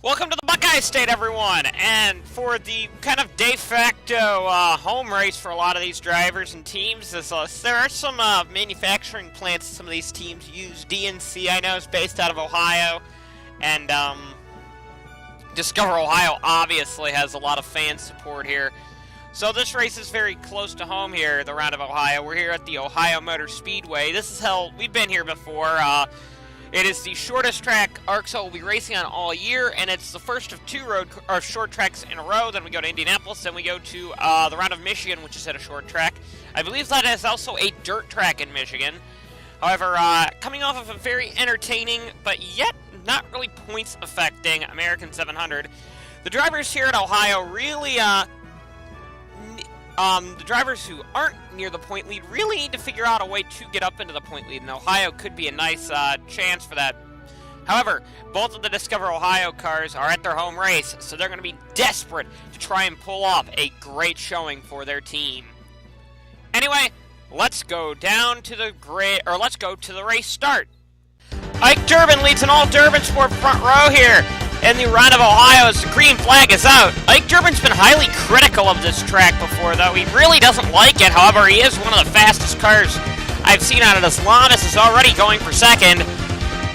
Welcome to the Buckeye State, everyone! And for the kind of de facto home race for a lot of these drivers and teams, there are some manufacturing plants some of these teams use. DNC, I know, is based out of Ohio, and Discover Ohio obviously has a lot of fan support here. So this race is very close to home here, the Round of Ohio. We're here at the Ohio Motor Speedway. This is held, we've been here before. It is the shortest track ARCSOA will be racing on all year, and it's the first of two short tracks in a row. Then we go to Indianapolis, then we go to the Round of Michigan, which is at a short track. I believe that is also a dirt track in Michigan. However, coming off of a very entertaining, but yet not really points affecting American 700, the drivers here at Ohio really, the drivers who aren't near the point lead really need to figure out a way to get up into the point lead, and Ohio could be a nice chance for that. However, both of the Discover Ohio cars are at their home race, so they're going to be desperate to try and pull off a great showing for their team. Anyway, let's go down to the let's go to the race start. Ike Durbin leads an all Durbin Sport front row here in the Round of Ohio as the green flag is out. Ike Durbin's been highly critical of this track before, though. He really doesn't like it. However, he is one of the fastest cars I've seen out of this. Lamas is already going for second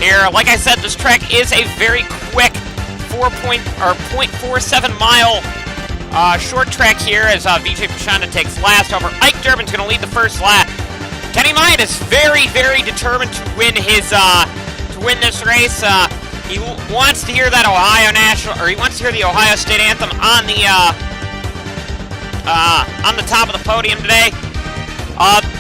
here. Like I said, this track is a very quick 0.47 mile short track here as Vijay Pachanda takes last. However, Ike Durbin's going to lead the first lap. Kenny Myatt is very, very determined to win his this race. He wants to hear that he wants to hear the Ohio State anthem on the top of the podium today.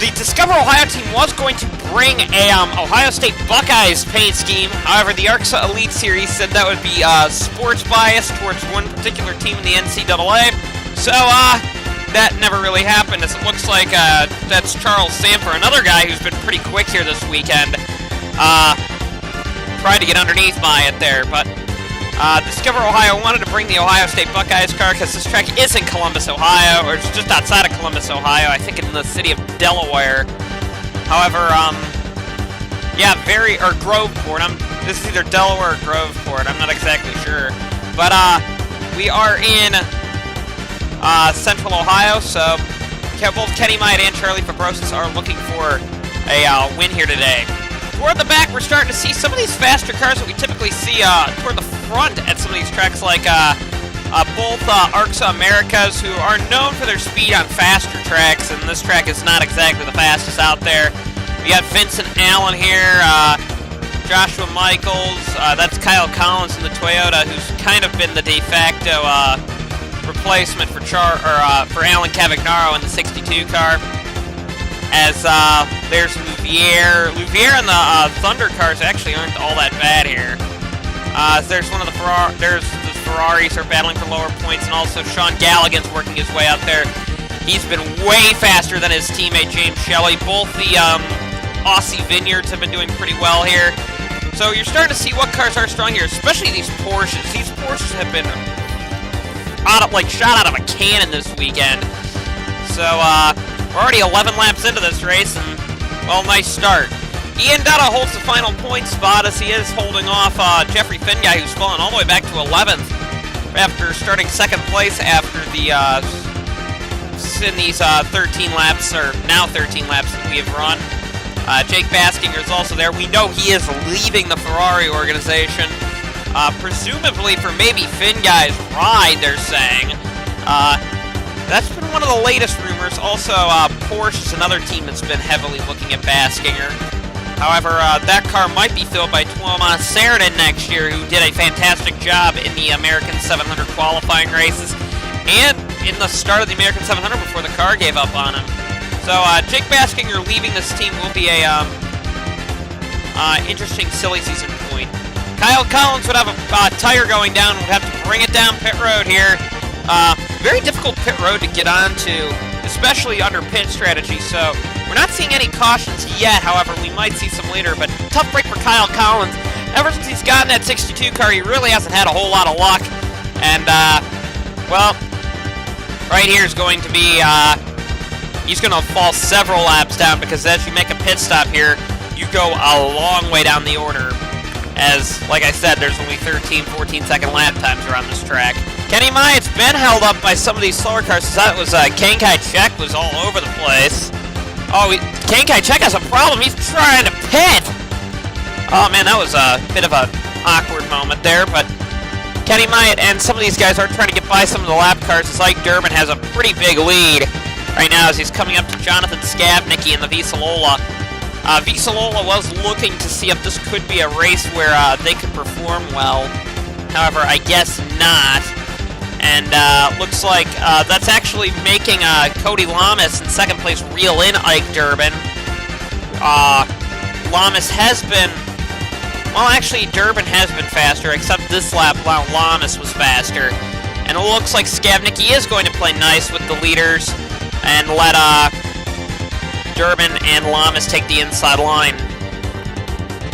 The Discover Ohio team was going to bring a Ohio State Buckeyes paint scheme. However, the ARCSOA Elite Series said that would be sports bias towards one particular team in the NCAA. So that never really happened, as it looks like that's Charles Samper, another guy who's been pretty quick here this weekend. Tried to get underneath Myatt there, but Discover Ohio wanted to bring the Ohio State Buckeyes car because this track is in Columbus, Ohio, or it's just outside of Columbus, Ohio, I think in the city of Delaware. However, or Groveport. This is either Delaware or Groveport, I'm not exactly sure. But we are in Central Ohio, so both Kenny Myatt and Charlie Fabrosis are looking for a win here today. Toward the back, we're starting to see some of these faster cars that we typically see toward the front at some of these tracks, like both ARCSOA Americas, who are known for their speed on faster tracks, and this track is not exactly the fastest out there. We got Vincent Allen here, Joshua Michaels, that's Kyle Collins in the Toyota, who's kind of been the de facto replacement for Alan Cavagnaro in the 62 car. As there's Louvier. Louvier and the Thunder cars actually aren't all that bad here. There's one of the Ferraris are battling for lower points, and also Sean Galligan's working his way out there. He's been way faster than his teammate James Shelley. Both the Aussie Vineyards have been doing pretty well here. So you're starting to see what cars are strong here, especially these Porsches. These Porsches have been shot out of a cannon this weekend. So we're already 11 laps into this race, and, well, nice start. Ian Dutta holds the final point spot as he is holding off Jeffrey Finguy, who's fallen all the way back to 11th after starting second place after in these 13 laps, or now 13 laps that we have run. Jake Baskinger is also there. We know he is leaving the Ferrari organization, presumably for maybe Finguy's ride, they're saying. That's been one of the latest rumors. Also, Porsche is another team that's been heavily looking at Baskinger. However, that car might be filled by Tuomas Saarinen next year, who did a fantastic job in the American 700 qualifying races and in the start of the American 700 before the car gave up on him. So, Jake Baskinger leaving this team will be a interesting silly season point. Kyle Collins would have a tire going down, would have to bring it down pit road here. Very difficult pit road to get onto, especially under pit strategy, so we're not seeing any cautions yet. However, we might see some later, but tough break for Kyle Collins. Ever since he's gotten that 62 car, he really hasn't had a whole lot of luck, and, well, right here is going to be, he's going to fall several laps down, because as you make a pit stop here, you go a long way down the order. as, like I said, there's only 13, 14-second lap times around this track. Kenny Myatt's been held up by some of these slower cars. That was, Kane Kai-Chek was all over the place. Oh, Kane Kai-Chek has a problem. He's trying to pit. Oh, man, that was a bit of an awkward moment there, but Kenny Myatt and some of these guys are trying to get by some of the lap cars. It's like Durbin has a pretty big lead right now as he's coming up to Jonathan Skavnicki in the Vizsla. Vizsla was looking to see if this could be a race where they could perform well. However, I guess not. And looks like that's actually making Cody Lamas in second place reel in Ike Durbin. Lamas has been... Well, actually, Durbin has been faster, except this lap, Lamas was faster. And it looks like Skavnicki is going to play nice with the leaders and let Durbin and Lamas take the inside line.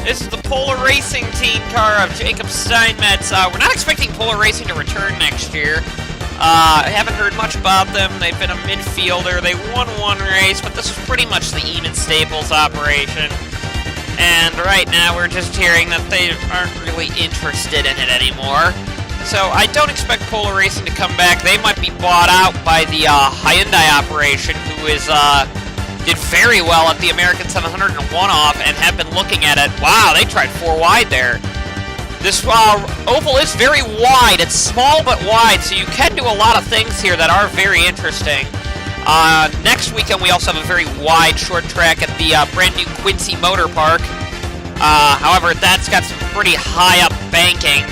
This is the Polar Racing team car of Jacob Steinmetz. We're not expecting Polar Racing to return next year. I haven't heard much about them. They've been a midfielder. They won one race, but this is pretty much the Eamon Staples operation. And right now we're just hearing that they aren't really interested in it anymore. So I don't expect Polar Racing to come back. They might be bought out by the Hyundai operation, who did very well at the American 701 off and have been looking at it. Wow, they tried 4 wide there. This oval is very wide. It's small but wide, so you can do a lot of things here that are very interesting. Next weekend, we also have a very wide short track at the brand new Quincy Motor Park. However, that's got some pretty high up banking.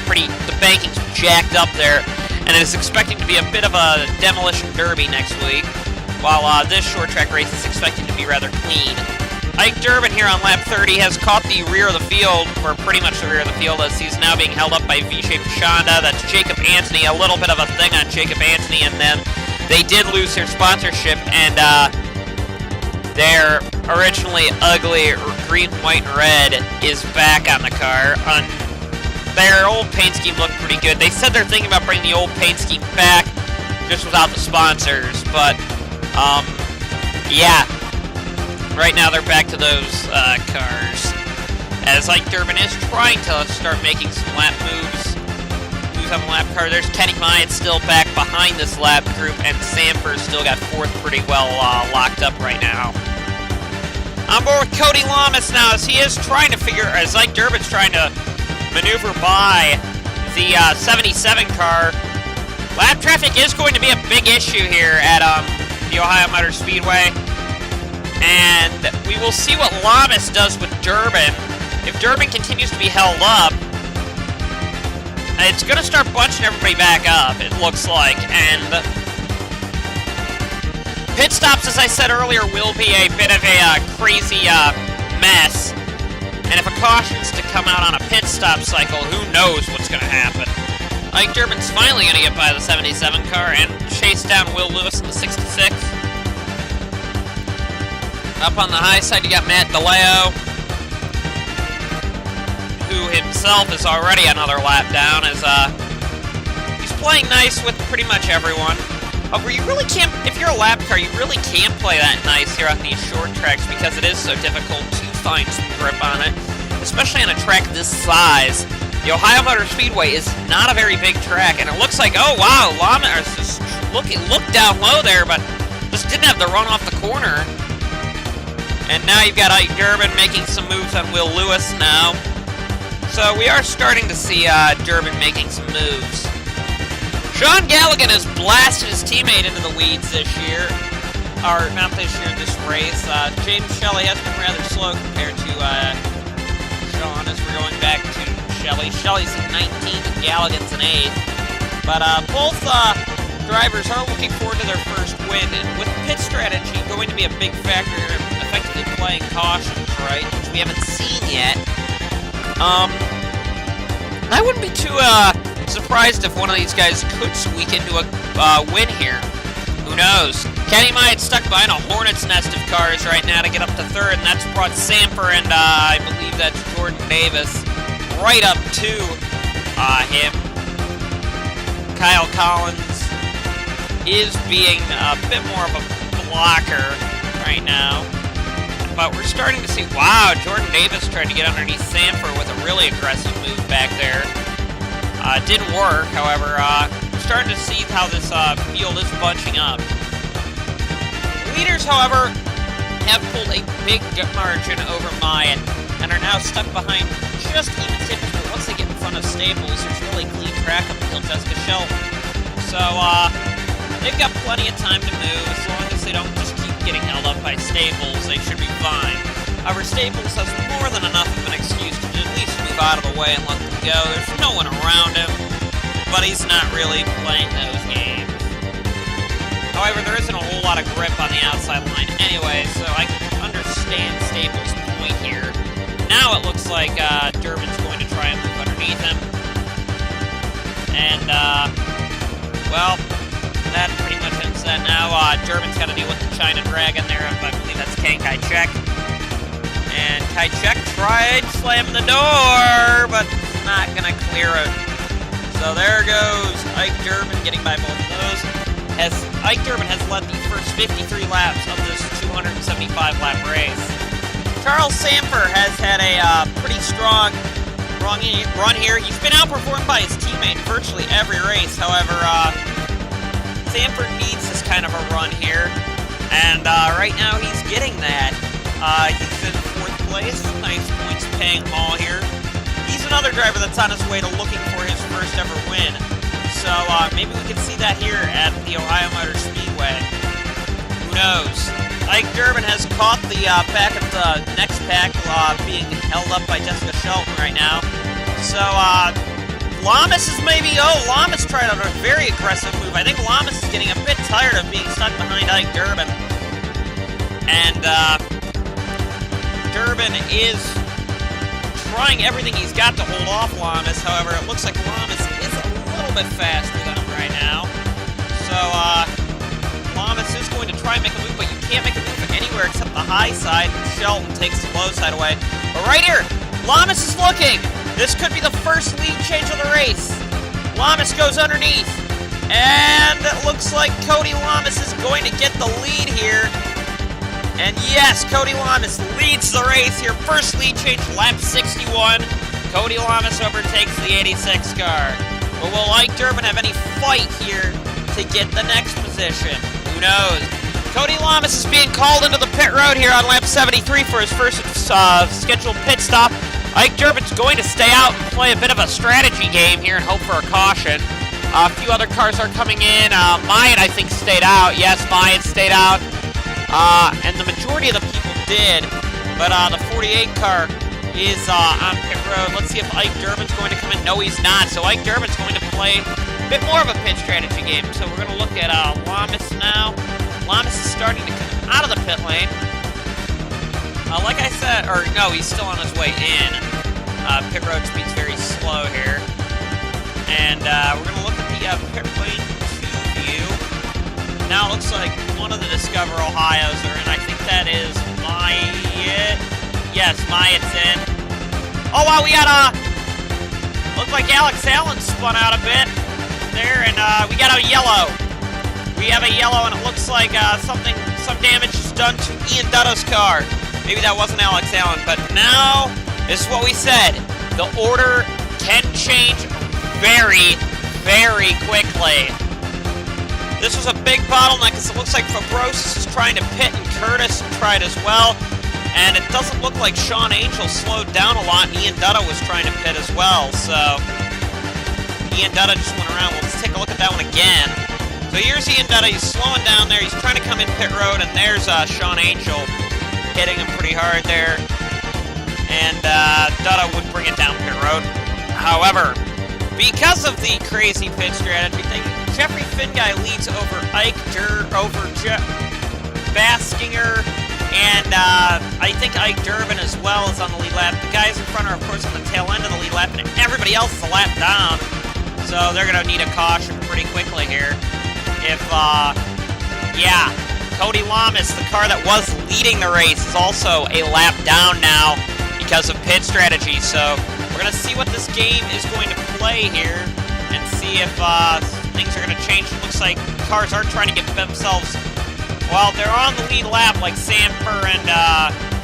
The banking's jacked up there, and it is expecting to be a bit of a demolition derby next week, while this short track race is expected to be rather clean. Ike Durbin here on lap 30 has caught the rear of the field, or pretty much the rear of the field, as he's now being held up by Vishay Pashanda. That's Jacob Anthony, a little bit of a thing on Jacob Anthony, and then they did lose their sponsorship, and their originally ugly green, white, and red is back on the car. Their old paint scheme looked pretty good. They said they're thinking about bringing the old paint scheme back, just without the sponsors, but, yeah. Right now they're back to those cars, as Ike Durbin is trying to start making some lap moves on the lap car. There's Kenny Myatt still back behind this lap group, and Sanford's still got 4th pretty well locked up right now. On board with Cody Lamas now, as he is trying to as Ike Durbin's trying to maneuver by the 77 car. Lap traffic is going to be a big issue here at the Ohio Motor Speedway. And we will see what Lamas does with Durbin. If Durbin continues to be held up, it's going to start bunching everybody back up, it looks like. And pit stops, as I said earlier, will be a bit of a crazy mess. And if a caution's to come out on a pit stop cycle, who knows what's going to happen. Ike Durbin's finally going to get by the 77 car and chase down Will Lewis in the 66. Up on the high side, you got Matt DeLeo, who himself is already another lap down, as he's playing nice with pretty much everyone. However, you really can't, if you're a lap car, you really can't play that nice here on these short tracks because it is so difficult to find some grip on it, especially on a track this size. The Ohio Motor Speedway is not a very big track, and it looks like, oh wow, Lamas just looked down low there, but just didn't have the run off the corner. And now you've got Ike Durbin making some moves on Will Lewis now. So we are starting to see Durbin making some moves. Sean Galligan has blasted his teammate into the weeds this year. Or, not this year, this race. James Shelley has been rather slow compared to Sean as we're going back to Shelley. Shelley's in 19th and Galligan's in 8th. But both drivers are looking forward to their first win. And with pit strategy going to be a big factor here, effectively playing cautions, right, which we haven't seen yet. I wouldn't be too surprised if one of these guys could squeak into a win here. Who knows? Kenny Myatt stuck behind a hornet's nest of cars right now to get up to 3rd, and that's brought Samper and I believe that's Jordan Davis right up to him. Kyle Collins is being a bit more of a blocker right now. but we're starting to see, wow, Jordan Davis tried to get underneath Sanford with a really aggressive move back there. Didn't work, however, we're starting to see how this field is bunching up. Leaders, however, have pulled a big margin over Myatt and are now stuck behind just even Staples, but once they get in front of Staples, there's really clean track up until Jessica Shelton. So, they've got plenty of time to move. As long as they don't just keep getting held up by Staples, they should be fine. However, Staples has more than enough of an excuse to at least move out of the way and let them go. There's no one around him, but he's not really playing those games. However, there isn't a whole lot of grip on the outside line anyway, so I can understand Staples' point here. Now it looks like Durbin's going to try and move underneath him. And, well, that pretty much ends that now. Durbin's got to deal with the China Dragon there. I believe that's Ken Kai-Chek. And Kai-Chek tried slamming the door, but not going to clear it. So there goes Ike Durbin getting by both of those. As Ike Durbin has led the first 53 laps of this 275-lap race. Charles Sanford has had a pretty strong run here. He's been outperformed by his teammate in virtually every race. However, Sanford needs this kind of a run here, and right now he's getting that. He's in 4th place, nice points paying all here. He's another driver that's on his way to looking for his first ever win. So maybe we can see that here at the Ohio Motor Speedway. Who knows? Ike Durbin has caught the back of the next pack, being held up by Jessica Shelton right now. So Lamas is maybe, Lamas tried out a very aggressive move. I think Lamas is getting a bit tired of being stuck behind Ike Durbin. And Durbin is trying everything he's got to hold off Lamas. However, it looks like Lamas is a little bit faster than him right now. So Lamas is going to try and make a move, but you can't make a move anywhere except the high side. Shelton takes the low side away. But right here, Lamas is looking. This could be the first lead change of the race. Lamas goes underneath. And it looks like Cody Lamas is going to get the lead here. And yes, Cody Lamas leads the race here. First lead change, lap 61. Cody Lamas overtakes the 86 car. But will Ike Durbin have any fight here to get the next position? Who knows? Cody Lamas is being called into the pit road here on lap 73 for his first scheduled pit stop. Ike Durbin's going to stay out and play a bit of a strategy game here and hope for a caution. A few other cars are coming in. Myatt, I think, stayed out. Yes, Myatt stayed out. And the majority of the people did. But the 48 car is on pit road. Let's see if Ike Durbin's going to come in. No, he's not. So Ike Durbin's going to play a bit more of a pit strategy game. So we're going to look at Lamas now. Lamas is starting to come out of the pit lane. Like I said, or no, he's still on his way in. Pit road speed's very slow here. And we're going to look at the pit lane 2 view. Now it looks like one of the Discover Ohios are in. I think that is Myatt. Yes, Myatt's in. Oh, wow, we got looks like Alex Allen spun out a bit there, and we got a yellow. We have a yellow, and it looks like some damage is done to Ian Dutto's car. Maybe that wasn't Alex Allen, but now, this is what we said. The order can change very, very quickly. This was a big bottleneck, because it looks like Fabrosis is trying to pit, and Curtis tried as well. And it doesn't look like Sean Angel slowed down a lot, and Ian Dutta was trying to pit as well. So, Ian Dutta just went around. Well, let's take a look at that one again. So here's Ian Dutta. He's slowing down there. He's trying to come in pit road, and there's Sean Angel hitting him pretty hard there. And Dutta would bring it down pit road. However, because of the crazy pit strategy thing, Jeffrey Finguy leads over Jeff Baskinger, and I think Ike Durbin as well is on the lead lap. The guys in front are, of course, on the tail end of the lead lap, and everybody else is a lap down. So they're going to need a caution pretty quickly here. If, yeah, Cody Lamas, the car that was leading the race, is also a lap down now because of pit strategy. So we're going to see what this game is going to play here and see if things are going to change. It looks like cars are trying to get themselves, well, they're on the lead lap like Sanford and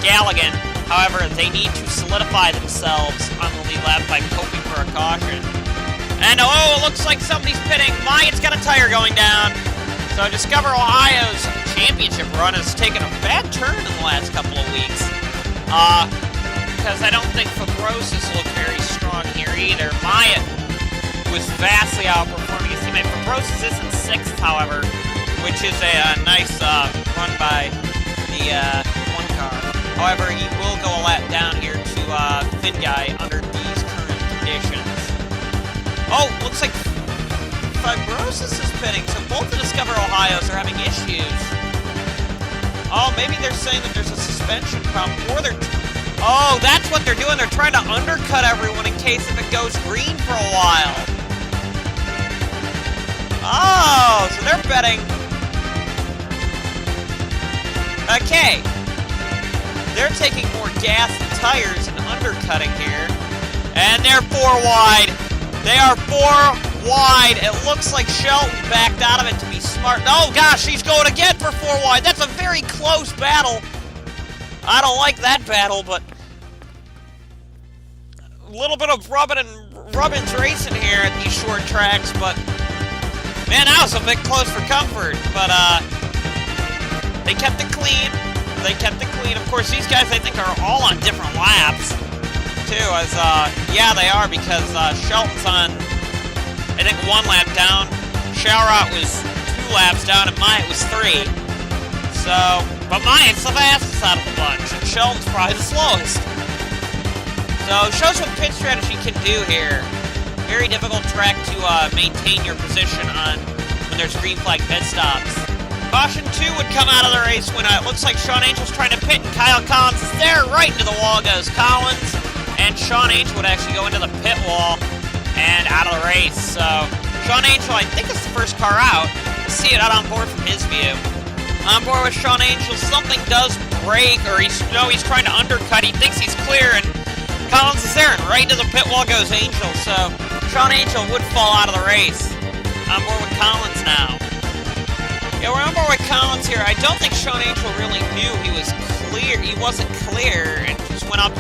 Galligan. However, they need to solidify themselves on the lead lap by hoping for a caution. And oh, it looks like somebody's pitting. Myatt's got a tire going down. So Discover Ohio's championship run has taken a bad turn in the last couple of weeks. Because I don't think Fabrosis looked very strong here either. Myatt was vastly outperforming his teammate. Fabrosis is in 6th, however, which is a nice run by the one car. However, he will go a lap down here to Finn Guy under these current conditions. Oh, looks like Fibrosis is pitting, so both the Discover Ohios are having issues. Oh, maybe they're saying that there's a suspension problem, or they're... Oh, that's what they're doing. They're trying to undercut everyone in case if it goes green for a while. Oh, so they're betting... Okay. They're taking more gas and tires and undercutting here. And they're 4 wide. They are 4 wide. It looks like Shelton backed out of it to be smart. Oh gosh, he's going again for 4 wide. That's a very close battle. I don't like that battle, but a little bit of rubbins racing here at these short tracks, but man, that was a bit close for comfort. But they kept it clean. They kept it clean. Of course, these guys I think are all on different laps too. As yeah, they are, because Shelton's on, I think, 1 lap down. Shalrot was 2 laps down, and Myatt was 3. So, but Myatt's the fastest out of the bunch, and Shelton's probably the slowest. So, shows what pit strategy can do here. Very difficult track to maintain your position on when there's green flag pit stops. Caution 2 would come out of the race when it looks like Sean Angel's trying to pit, and Kyle Collins is there. Right into the wall goes Collins, and Sean Angel would actually go into the pit wall and out of the race. So, Sean Angel, I think, is the first car out. We'll see it out on board from his view. On board with Sean Angel, something does break, or he's trying to undercut. He thinks he's clear, and Collins is there, and right into the pit wall goes Angel. So, Sean Angel would fall out of the race. On board with Collins now. Yeah, we're on board with Collins here. I don't think Sean Angel really knew he was clear. He wasn't clear, and just went up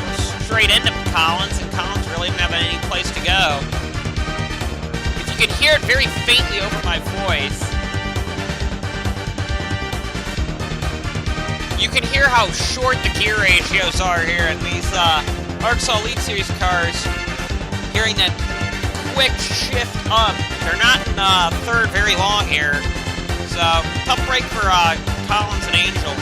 straight into Collins, and Collins really didn't have any place to go. If you can hear it very faintly over my voice, you can hear how short the gear ratios are here in these ARCSOA Elite Series cars. Hearing that quick shift up. They're not in 3rd very long here. So, tough break for Collins and Angel.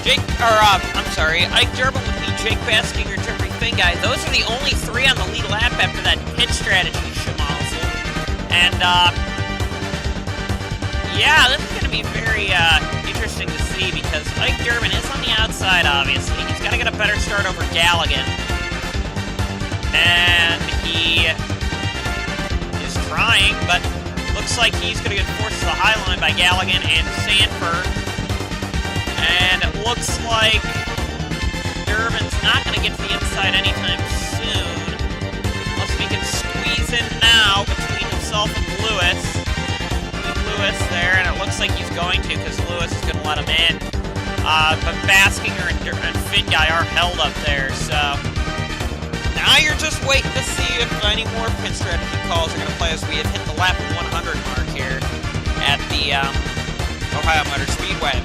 Ike Durbin with the Jake Baskinger, Jeffrey Finn Guy. Those are the only 3 on the lead lap after that pit strategy schmozzle. And, yeah, this is going to be very interesting to see, because Ike Durbin is on the outside, obviously. He's got to get a better start over Galligan. And he is trying, but looks like he's going to get forced to the high line by Galligan and Sanford. And it looks like Durbin's not going to get to the inside anytime soon. Unless he can squeeze in now between himself and Lewis. Lewis there, and it looks like he's going to, because Lewis is going to let him in. But Baskinger and Finn Guy are held up there, so now you're just waiting to see if any more pit strategy calls are going to play, as we have hit the lap 100 mark here at the Ohio Motor Speedway.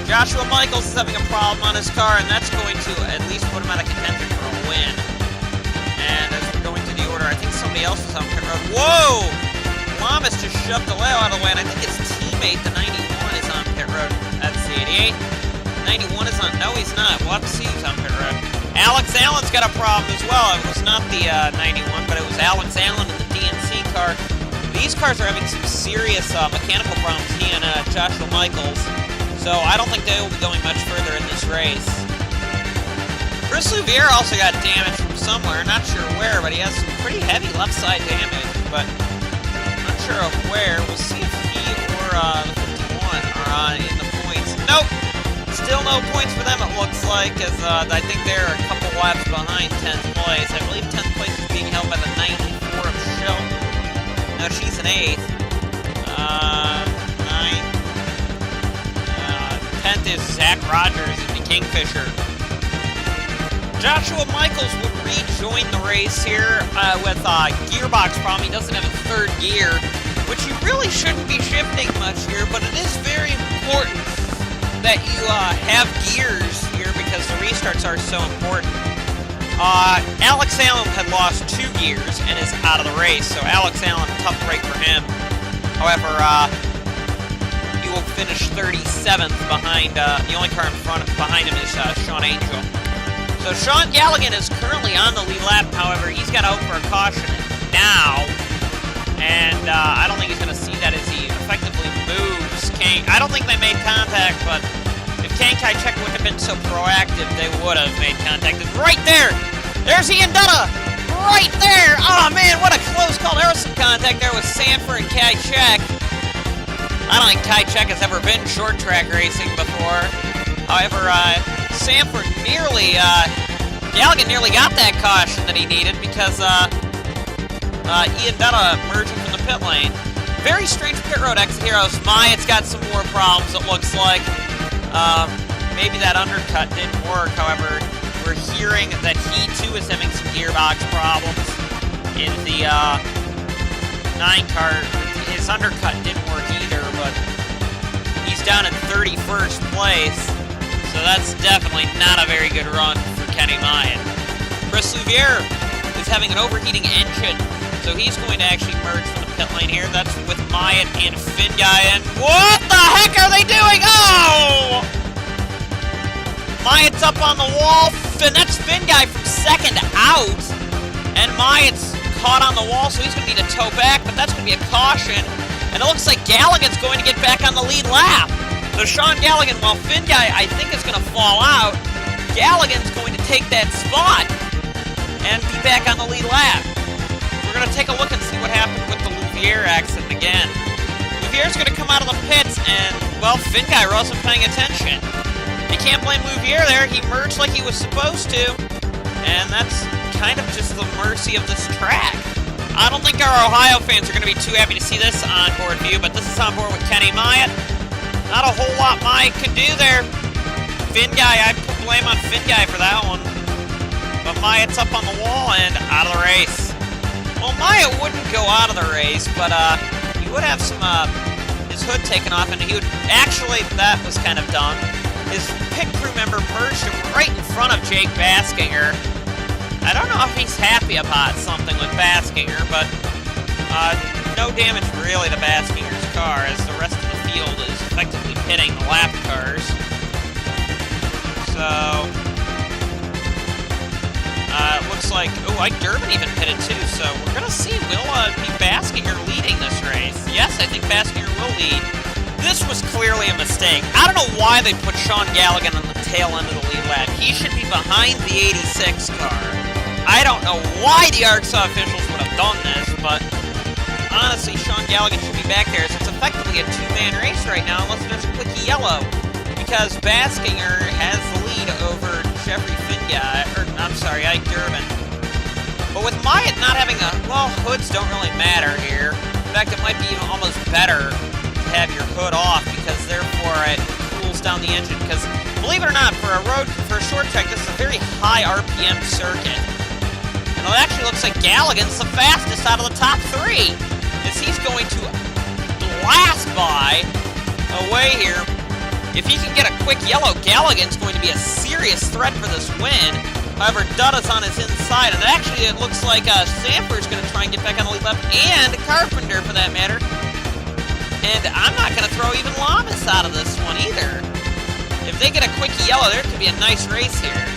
Joshua Michaels is having a problem on his car, and that's going to at least put him out of contention for a win. And as we're going through the order, I think somebody else is on pit road. Whoa! Lamas just shoved DeLeo out of the way, and I think his teammate, the 91, is on pit road. That's the 88. 91 is on... No, he's not. We'll have to see who's on pit road. Alex Allen's got a problem as well. It was not the 91, but it was Alex Allen in the DNC car. These cars are having some serious mechanical problems, he and Joshua Michaels. So I don't think they will be going much further in this race. Chris Louvier also got damage from somewhere. Not sure where, but he has some pretty heavy left side damage. But not sure of where. We'll see if he or the 51 are in the points. Nope. Still no points for them, it looks like, as I think they're a couple laps behind 10th place. I believe 10th place is being held by the 94 of Shelton. No, she's an 8th. 9th. 10th is Zach Rogers in the Kingfisher. Joshua Michaels would rejoin the race here with a gearbox problem. He doesn't have a third gear, which you really shouldn't be shifting much here, but it is very important that you have gears here because the restarts are so important. Alex Allen had lost 2 gears and is out of the race, so Alex Allen, tough break for him. However, he will finish 37th behind, the only car behind him is Sean Angel. So Sean Galligan is currently on the lead lap, however, he's got to hope for a caution now. And I don't think he's going to see that as he effectively moves Kane. I don't think they made contact, but if Kane Kajek wouldn't have been so proactive, they would have made contact. And right there! There's Ian Dutta! Right there! Oh man, what a close call. There was some contact there with Sanford and Kajek. I don't think Kajek has ever been short track racing before. However, Sanford nearly, Galligan nearly got that caution that he needed because, Ian Dutta emerging from the pit lane. Very strange pit road exit here. Myatt's got some more problems, it looks like. Maybe that undercut didn't work. However, we're hearing that he, too, is having some gearbox problems in the 9 car. His undercut didn't work either, but he's down in 31st place. So that's definitely not a very good run for Kenny Myatt. Chris Louvier is having an overheating engine, so he's going to actually merge from the pit lane here. That's with Myatt and Finn Guy. And what the heck are they doing? Oh! Myatt's up on the wall. That's Finn Guy from second out. And Myatt's caught on the wall, so he's going to need to tow back, but that's going to be a caution. And it looks like Galligan's going to get back on the lead lap. So Sean Galligan, while Finn Guy, I think, is going to fall out, Galligan's going to take that spot and be back on the lead lap. We're going to take a look and see what happened with the Louvier accident again. Louvier's going to come out of the pits, and, well, Finn Guy wasn't paying attention. You can't blame Louvier there. He merged like he was supposed to, and that's kind of just the mercy of this track. I don't think our Ohio fans are going to be too happy to see this onboard view, but this is on board with Kenny Myatt. Not a whole lot Myatt could do there. Finn Guy, I put blame on Finn Guy for that one. But Myatt's up on the wall and out of the race. Well, Myatt wouldn't go out of the race, but he would have some, his hood taken off, and he would, actually, that was kind of dumb. His pit crew member merged him right in front of Jake Baskinger. I don't know if he's happy about something with Baskinger, but no damage really to Baskinger's car, as the rest of the field is effectively pitting the lap cars. So, it looks like, oh, Ike Durbin even pitted too, so we're going to see, will be Baskinger leading this race? Yes, I think Baskinger will lead. This was clearly a mistake. I don't know why they put Sean Galligan on the tail end of the lead lap. He should be behind the 86 car. I don't know why the ARCSOA officials would have done this, but honestly, Sean Galligan should be back there, as it's effectively a 2-man race right now, unless there's a quickie yellow, because Baskinger has the lead over Jeffrey Finguy, or I'm sorry, Ike Durbin. But with Myatt not having a, well, hoods don't really matter here. In fact, it might be even almost better to have your hood off, because therefore it cools down the engine, because believe it or not, for a short track, this is a very high RPM circuit. And it actually looks like Galligan's the fastest out of the top 3, as he's going to blast by away here. If he can get a quick yellow, Galligan's going to be a serious threat for this win. However, Dutta's on his inside, and actually it looks like Sanford's going to try and get back on the lead lap, and Carpenter for that matter. And I'm not going to throw even Lamas out of this one either. If they get a quickie yellow, there could be a nice race here.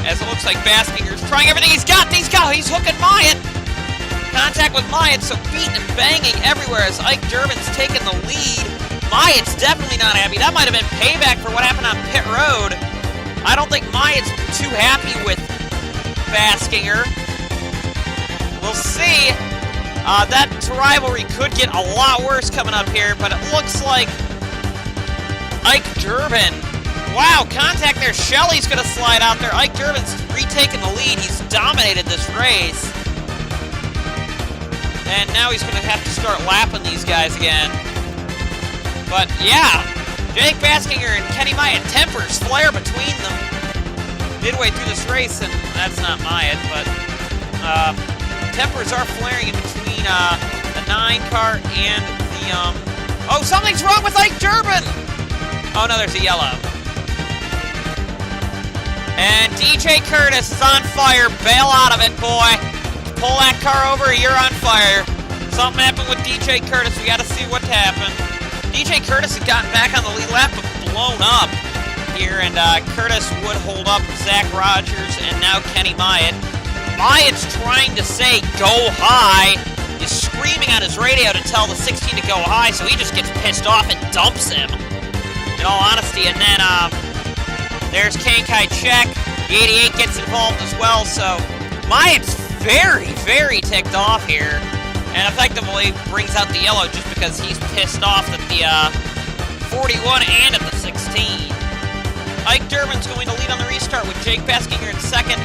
As it looks like Baskinger's trying everything he's got. He's hooking Myatt. Contact with Myatt, so beating and banging everywhere as Ike Durbin's taking the lead. Myatt's definitely not happy. That might have been payback for what happened on pit road. I don't think Myatt's too happy with Baskinger. We'll see. That rivalry could get a lot worse coming up here, but it looks like Ike Durbin. Wow, contact there. Shelley's going to slide out there. Ike Durbin's retaken the lead. He's dominated this race. And now he's going to have to start lapping these guys again. But yeah, Jake Baskinger and Kenny Myatt, tempers flare between them. midway through this race, and that's not Myatt, but tempers are flaring in between the 9 car and the, oh, something's wrong with Ike Durbin! Oh no, there's a yellow. And DJ Curtis is on fire. Bail out of it, boy. Pull that car over, you're on fire. Something happened with DJ Curtis. We got to see what happened. DJ Curtis had gotten back on the lead lap, but blown up here, and Curtis would hold up Zach Rogers and now Kenny Myatt. Myatt's trying to say, go high. He's screaming on his radio to tell the 16 to go high, so he just gets pissed off and dumps him, in all honesty. And then there's Kankai Check. The 88 gets involved as well, so Myatt's very, very ticked off here, and effectively brings out the yellow just because he's pissed off at the 41 and at the 16. Ike Durbin's going to lead on the restart with Jake Baskinger in second,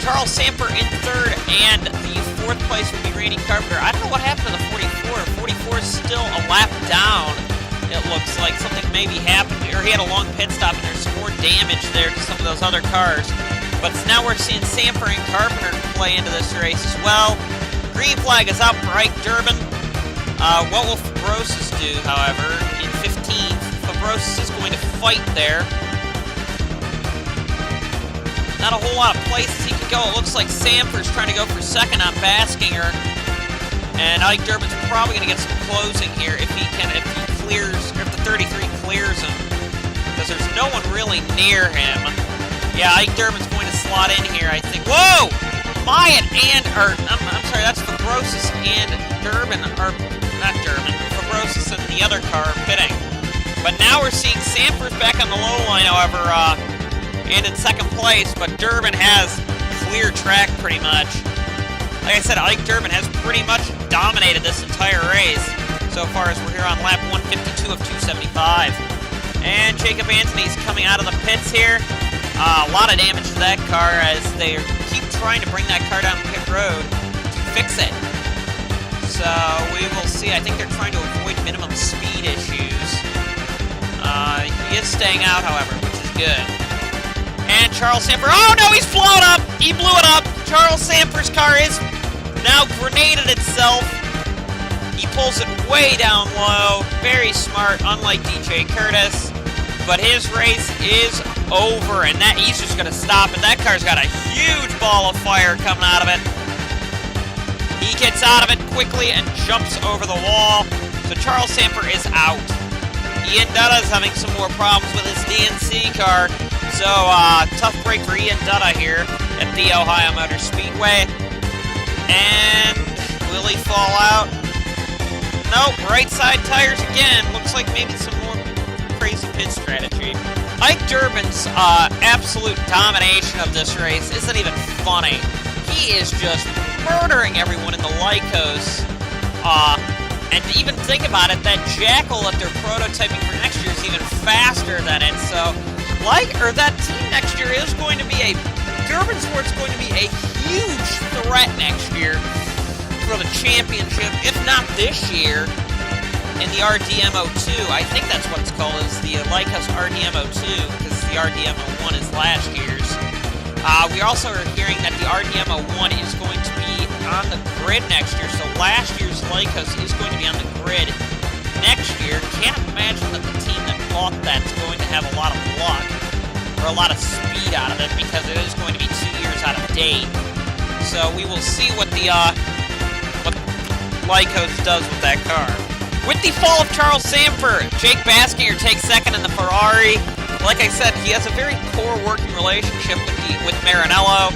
Charles Samper in third, and the fourth place would be Randy Carpenter. I don't know what happened to the 44. 44 is still a lap down. It looks like something maybe happened, or he had a long pit stop, and there's some more damage there to some of those other cars. But now we're seeing Samper and Carpenter play into this race as well. Green flag is out for Ike Durbin. What will Fabrosis do, however, in 15th? Fabrosis is going to fight there. Not a whole lot of places he could go. It looks like Samper's trying to go for second on Baskinger. And Ike Durbin's probably going to get some closing here if he clears, or if the 33 clears him. Because there's no one really near him. Yeah, Ike Durbin's going to slot in here, I think. Whoa! Myatt and, I'm sorry, that's Fabrosis and Durbin, or not Durbin, Fabrosis and the other car pitting. But now we're seeing Samper's back on the low line, however, and in second place, but Durbin has clear track pretty much. Like I said, Ike Durbin has pretty much dominated this entire race so far as we're here on lap 152 of 275. And Jacob Anthony's coming out of the pits here. A lot of damage to that car as they keep trying to bring that car down pit road to fix it. So we will see. I think they're trying to avoid minimum speed issues. He is staying out, however, which is good. And Charles Samper, oh no, he's blown up! He blew it up! Charles Samper's car is now grenaded itself. He pulls it way down low. Very smart, unlike DJ Curtis. But his race is over, and that he's just going to stop it. That car's got a huge ball of fire coming out of it. He gets out of it quickly and jumps over the wall. So Charles Samper is out. Ian Dutta is having some more problems with his DNC car. So, tough break for Ian Dutta here at the Ohio Motor Speedway. And will he fall out? Nope, right side tires again. Looks like maybe some more crazy pit strategy. Ike Durbin's absolute domination of this race isn't even funny. He is just murdering everyone in the Lycos. And to even think about it, that Jackal that they're prototyping for next year is even faster than it. So, that team next year is going to be Durbin Sport's going to be a huge threat next year for the championship, if not this year, in the RDMO2. I think that's what it's called, is the Lycos RDMO2, because the RDMO1 is last year's. We also are hearing that the RDMO1 is going to be on the grid next year, so last year's Lycos is going to be on the grid next year. Can't imagine that the team that bought that's going to have a lot of luck or a lot of speed out of it, because it is going to be 2 years out of date. So we will see what the what Lycos does with that car. With the fall of Charles Samper, Jake Baskinger takes second in the Ferrari. Like I said, he has a very poor working relationship with Maranello,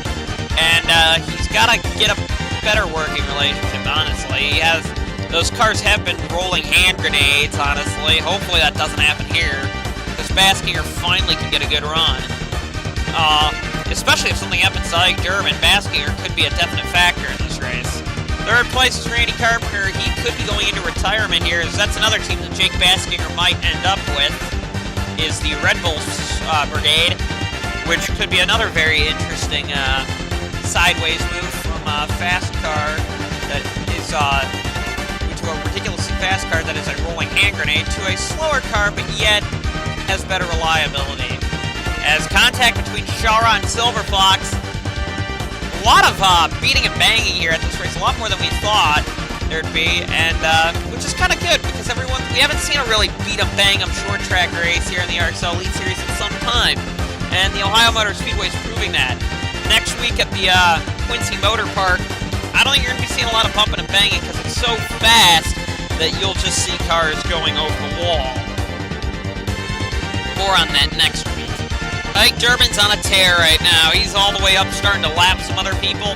and he's got to get a better working relationship, honestly. Those cars have been rolling hand grenades, honestly. Hopefully that doesn't happen here, because Baskinger finally can get a good run. Especially if something happens to Ike Durbin, Baskinger could be a definite factor in this race. Third place is Randy Carpenter. He could be going into retirement here, as that's another team that Jake Baskinger might end up with, is the Red Bulls Brigade, which could be another very interesting sideways move from a fast car that is to a ridiculously fast car that is a rolling hand grenade to a slower car, but yet has better reliability. As contact between Shara and Silver Fox. A lot of beating and banging here at this race, a lot more than we thought there'd be, and which is kind of good because we haven't seen a really beat 'em bang 'em short track race here in the ARCSOA Elite Series in some time, and the Ohio Motor Speedway is proving that. Next week at the Quincy Motor Park, I don't think you're going to be seeing a lot of bumping and banging because it's so fast that you'll just see cars going over the wall. More on that next week. Ike Durbin's on a tear right now. He's all the way up, starting to lap some other people.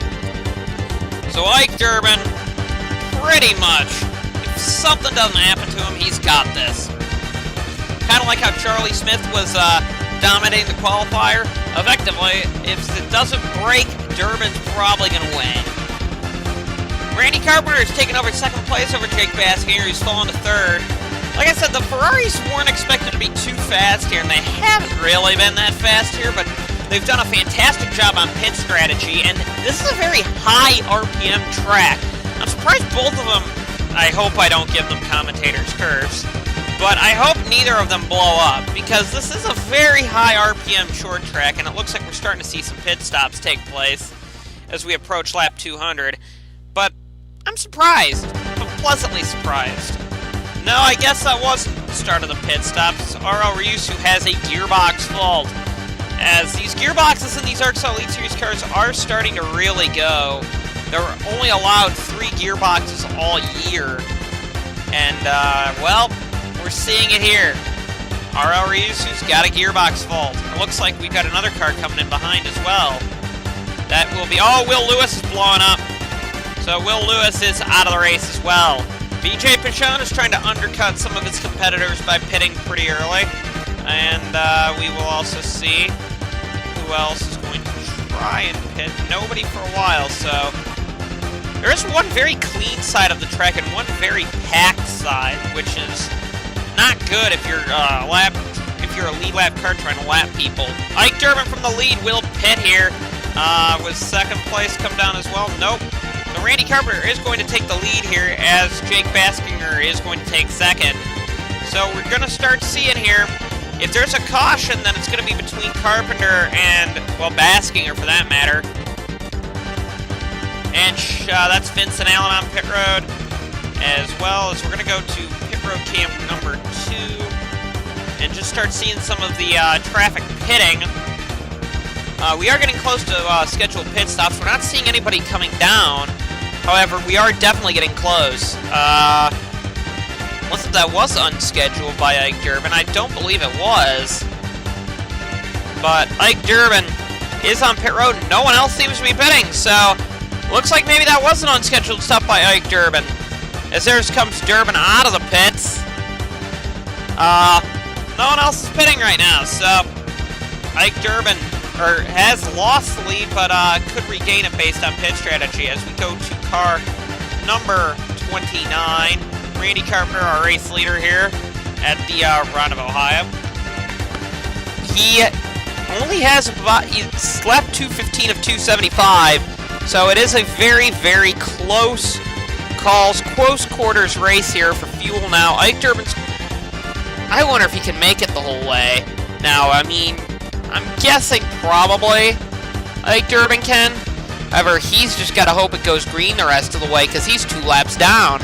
So Ike Durbin, pretty much, if something doesn't happen to him, he's got this. Kind of like how Charlie Smith was dominating the qualifier. Effectively, if it doesn't break, Durbin's probably going to win. Randy Carpenter is taking over second place over Jake Baskinger, who's fallen to third. Like I said, the Ferraris weren't expected to be too fast here, and they haven't really been that fast here, but they've done a fantastic job on pit strategy, and this is a very high RPM track. I'm surprised both of them, I hope I don't give them commentators' curves, but I hope neither of them blow up, because this is a very high RPM short track, and it looks like we're starting to see some pit stops take place as we approach lap 200, but I'm surprised. I'm pleasantly surprised. No, I guess that wasn't the start of the pit stops. It's RL Reus who has a gearbox fault, as these gearboxes in these ARCSOA Elite Series cars are starting to really go. They're only allowed 3 gearboxes all year, and, well, we're seeing it here. RL Reus who's got a gearbox fault. It looks like we've got another car coming in behind as well. That will be... Oh, Will Lewis is blowing up. So Will Lewis is out of the race as well. BJ Pichon is trying to undercut some of his competitors by pitting pretty early. And we will also see who else is going to try and pit. Nobody for a while, so... There is one very clean side of the track and one very packed side, which is not good if you're a lead lap car trying to lap people. Ike Durbin from the lead will pit here. Was second place come down as well? Nope. So Randy Carpenter is going to take the lead here as Jake Baskinger is going to take second. So we're going to start seeing here, if there's a caution, then it's going to be between Carpenter and, well, Baskinger for that matter. And that's Vincent Allen on pit road, as well as we're going to go to pit road camp number 2 and just start seeing some of the traffic pitting. We are getting close to scheduled pit stops. We're not seeing anybody coming down. However, we are definitely getting close. Unless that was unscheduled by Ike Durbin. I don't believe it was. But Ike Durbin is on pit road. No one else seems to be pitting. So, looks like maybe that was an unscheduled stop by Ike Durbin. As there comes Durbin out of the pits. No one else is pitting right now. So, Ike Durbin has lost the lead, but could regain it based on pit strategy as we go to car number 29. Randy Carpenter, our race leader here at the Round of Ohio. He only has he's left 215 of 275, so it is a very, very close close quarters race here for fuel now. Ike Durbin's... I wonder if he can make it the whole way. Now, I mean... I'm guessing probably Ike Durbin can. However, he's just got to hope it goes green the rest of the way because he's 2 laps down.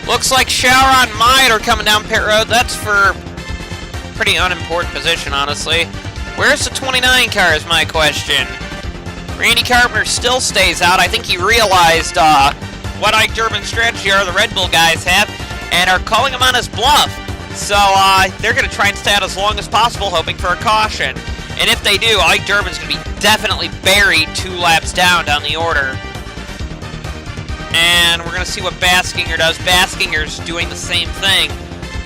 Looks like Shara and Maid are coming down pit road. That's for pretty unimportant position, honestly. Where's the 29 car is my question. Randy Carpenter still stays out. I think he realized what Ike Durbin's strategy the Red Bull guys have and are calling him on his bluff. So, they're going to try and stay out as long as possible, hoping for a caution. And if they do, Ike Durbin's going to be definitely buried 2 laps down the order. And we're going to see what Baskinger does. Baskinger's doing the same thing.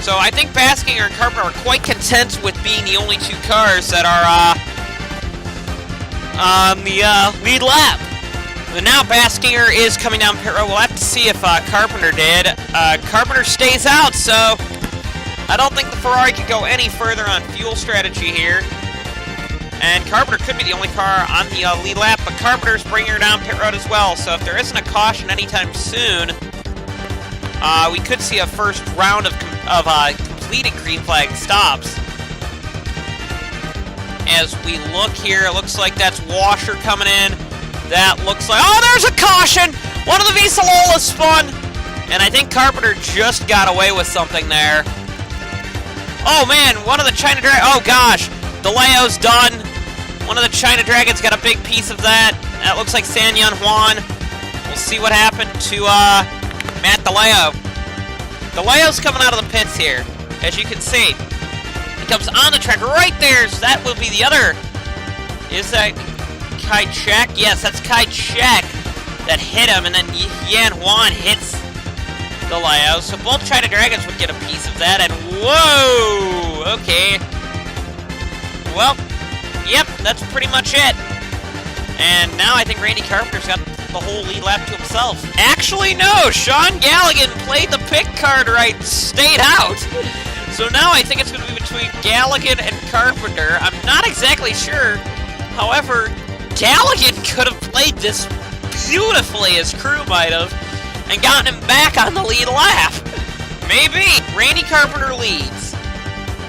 So, I think Baskinger and Carpenter are quite content with being the only 2 cars that are, on the, lead lap. But now Baskinger is coming down pit road. We'll have to see if, Carpenter did. Carpenter stays out, so... I don't think the Ferrari could go any further on fuel strategy here. And Carpenter could be the only car on the lead lap, but Carpenter's bringing her down pit road as well. So if there isn't a caution anytime soon, we could see a first round of completed green flag stops. As we look here, it looks like that's Washer coming in. That looks like... Oh, there's a caution! One of the Visalolas spun! And I think Carpenter just got away with something there. Oh, man, one of the China Dragons... Oh, gosh. DeLeo's done. One of the China Dragons got a big piece of that. That looks like San Yun Huan. We'll see what happened to Matt DeLeo. DeLeo's coming out of the pits here, as you can see. He comes on the track right there, so that will be the other... Is that Kai Chek? Yes, that's Kai Chek that hit him, and then Yan Huan hits DeLeo. So both China Dragons would get a piece of that, and whoa! Okay. Well, yep, that's pretty much it. And now I think Randy Carpenter's got the whole lead lap to himself. Actually, no! Sean Galligan played the pick card right, stayed out. So now I think it's going to be between Galligan and Carpenter. I'm not exactly sure. However, Galligan could have played this beautifully, his crew might have, and gotten him back on the lead lap. Maybe. Randy Carpenter leads.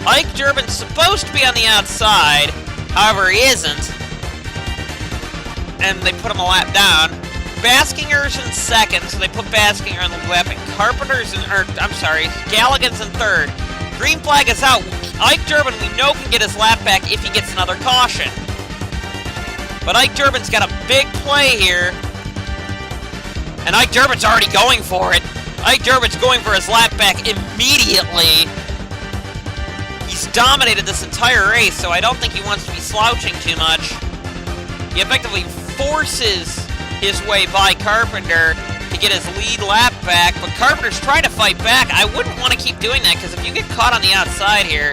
Ike Durbin's supposed to be on the outside. However, he isn't. And they put him a lap down. Baskinger's in second, so they put Baskinger on the lap, and Carpenter's in, Galligan's in third. Green flag is out. Ike Durbin, we know, can get his lap back if he gets another caution. But Ike Durbin's got a big play here. And Ike Durbin's already going for it. Ike Durbin's going for his lap back immediately. He's dominated this entire race, so I don't think he wants to be slouching too much. He effectively forces his way by Carpenter to get his lead lap back, but Carpenter's trying to fight back. I wouldn't want to keep doing that, because if you get caught on the outside here,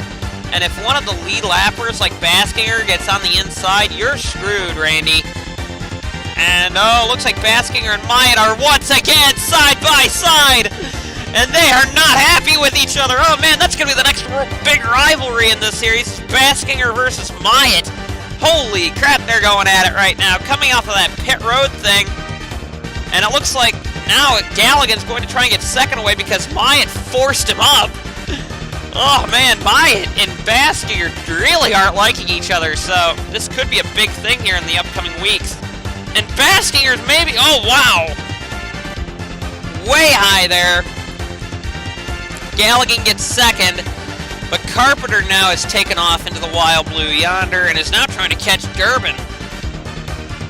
and if one of the lead lappers, like Baskinger, gets on the inside, you're screwed, Randy. And, oh, looks like Baskinger and Myatt are once again side by side, and they are not happy with each other. Oh, man, that's going to be the next big rivalry in this series, Baskinger versus Myatt. Holy crap, they're going at it right now, coming off of that pit road thing. And it looks like now Galligan's going to try and get second away because Myatt forced him up. Oh man, Myatt and Baskinger really aren't liking each other, so this could be a big thing here in the upcoming weeks. And Baskinger's maybe, oh wow, way high there. Galligan gets second. But Carpenter now has taken off into the wild blue yonder and is now trying to catch Durbin.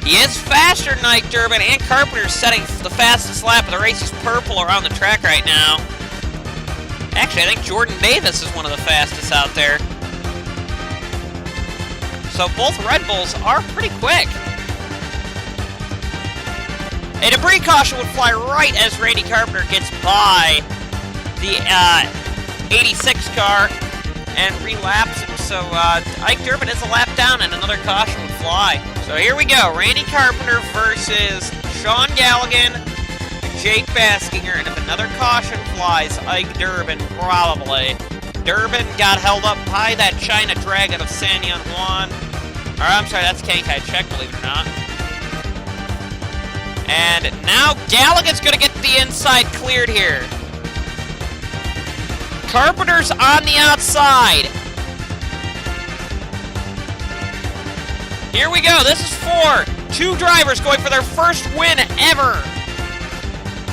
He is faster than Ike Durbin, and Carpenter's setting the fastest lap of the race. He's purple around the track right now. Actually, I think Jordan Davis is one of the fastest out there. So both Red Bulls are pretty quick. A debris caution would fly right as Randy Carpenter gets by the 86 car and relapse him, so Ike Durbin is a lap down and another caution would fly. So here we go, Randy Carpenter versus Sean Galligan and Jake Baskinger, and if another caution flies, Ike Durbin probably. Durbin got held up by that China Dragon of San Yun Huan. Or I'm sorry, that's Kai Chek, believe it or not. And now Galligan's gonna get the inside cleared here. Carpenter's on the outside. Here we go. This is for two drivers going for their first win ever.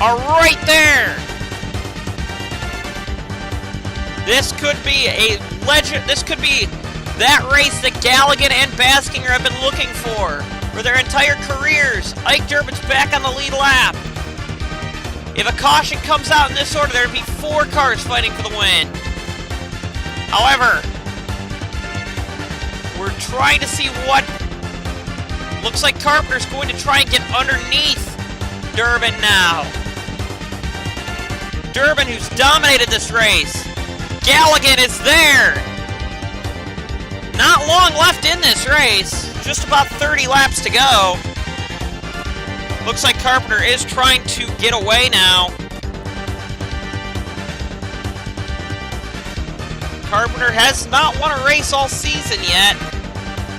Are right there. This could be a legend. This could be that race that Galligan and Baskinger have been looking for their entire careers. Ike Durbin's back on the lead lap. If a caution comes out in this order, there'd be 4 cars fighting for the win. However, we're trying to see what... Looks like Carpenter's going to try and get underneath Durbin now. Durbin, who's dominated this race. Galligan is there. Not long left in this race. Just about 30 laps to go. Looks like Carpenter is trying to get away now. Carpenter has not won a race all season yet.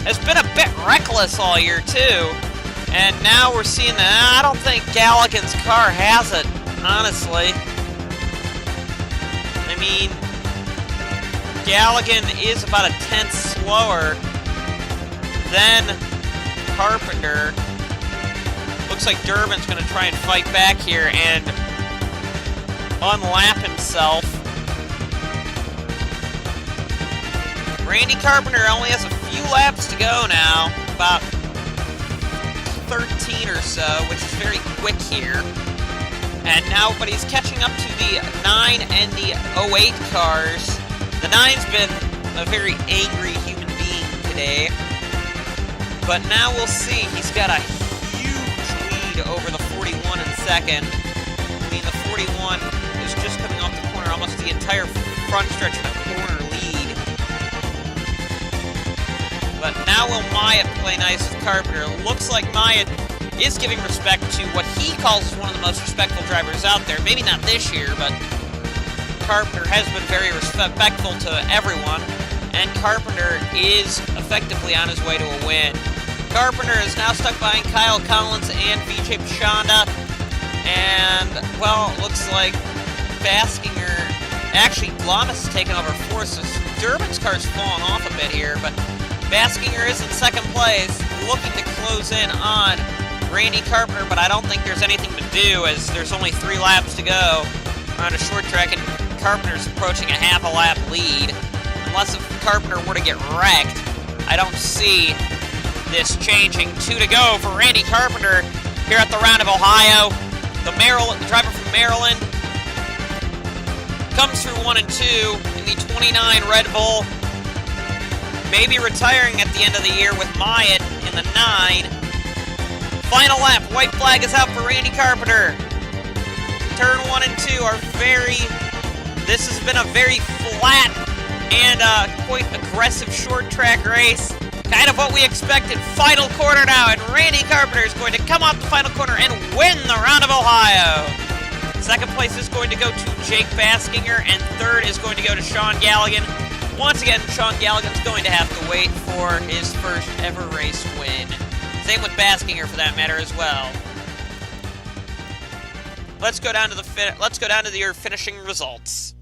Has been a bit reckless all year too. And now we're seeing that I don't think Galligan's car has it, honestly. I mean, Galligan is about a tenth slower than Carpenter. Looks like Durbin's going to try and fight back here and unlap himself. Randy Carpenter only has a few laps to go now, about 13 or so, which is very quick here. And now, but he's catching up to the 9 and the 08 cars. The 9's been a very angry human being today. But now we'll see. He's got a huge lead over the 41 in second. I mean, the 41 is just coming off the corner, almost the entire front stretch of the corner lead. But now will Myatt play nice with Carpenter? Looks like Myatt is giving respect to what he calls one of the most respectful drivers out there. Maybe not this year, but Carpenter has been very respectful to everyone, and Carpenter is effectively on his way to a win. Carpenter is now stuck behind Kyle Collins and Vijay Pachanda, and, well, it looks like Baskinger, actually, Glamis has taken over forces. Durbin's car's fallen off a bit here, but Baskinger is in second place, looking to close in on Randy Carpenter, but I don't think there's anything to do as there's only 3 laps to go on a short track, and Carpenter's approaching a half a lap lead. Unless if Carpenter were to get wrecked, I don't see this changing. 2 to go for Randy Carpenter here at the Round of Ohio. The driver from Maryland comes through 1 and 2 in the 29 Red Bull. Maybe retiring at the end of the year with Myatt in the 9. Final lap, white flag is out for Randy Carpenter. Turn 1 and 2 are this has been a very flat and quite aggressive short track race. Kind of what we expected. Final corner now, and Randy Carpenter is going to come off the final corner and win the Round of Ohio. Second place is going to go to Jake Baskinger, and third is going to go to Sean Galligan. Once again, Sean Galligan's going to have to wait for his first ever race win. Same with Baskinger, for that matter, as well. Let's go down to your finishing results.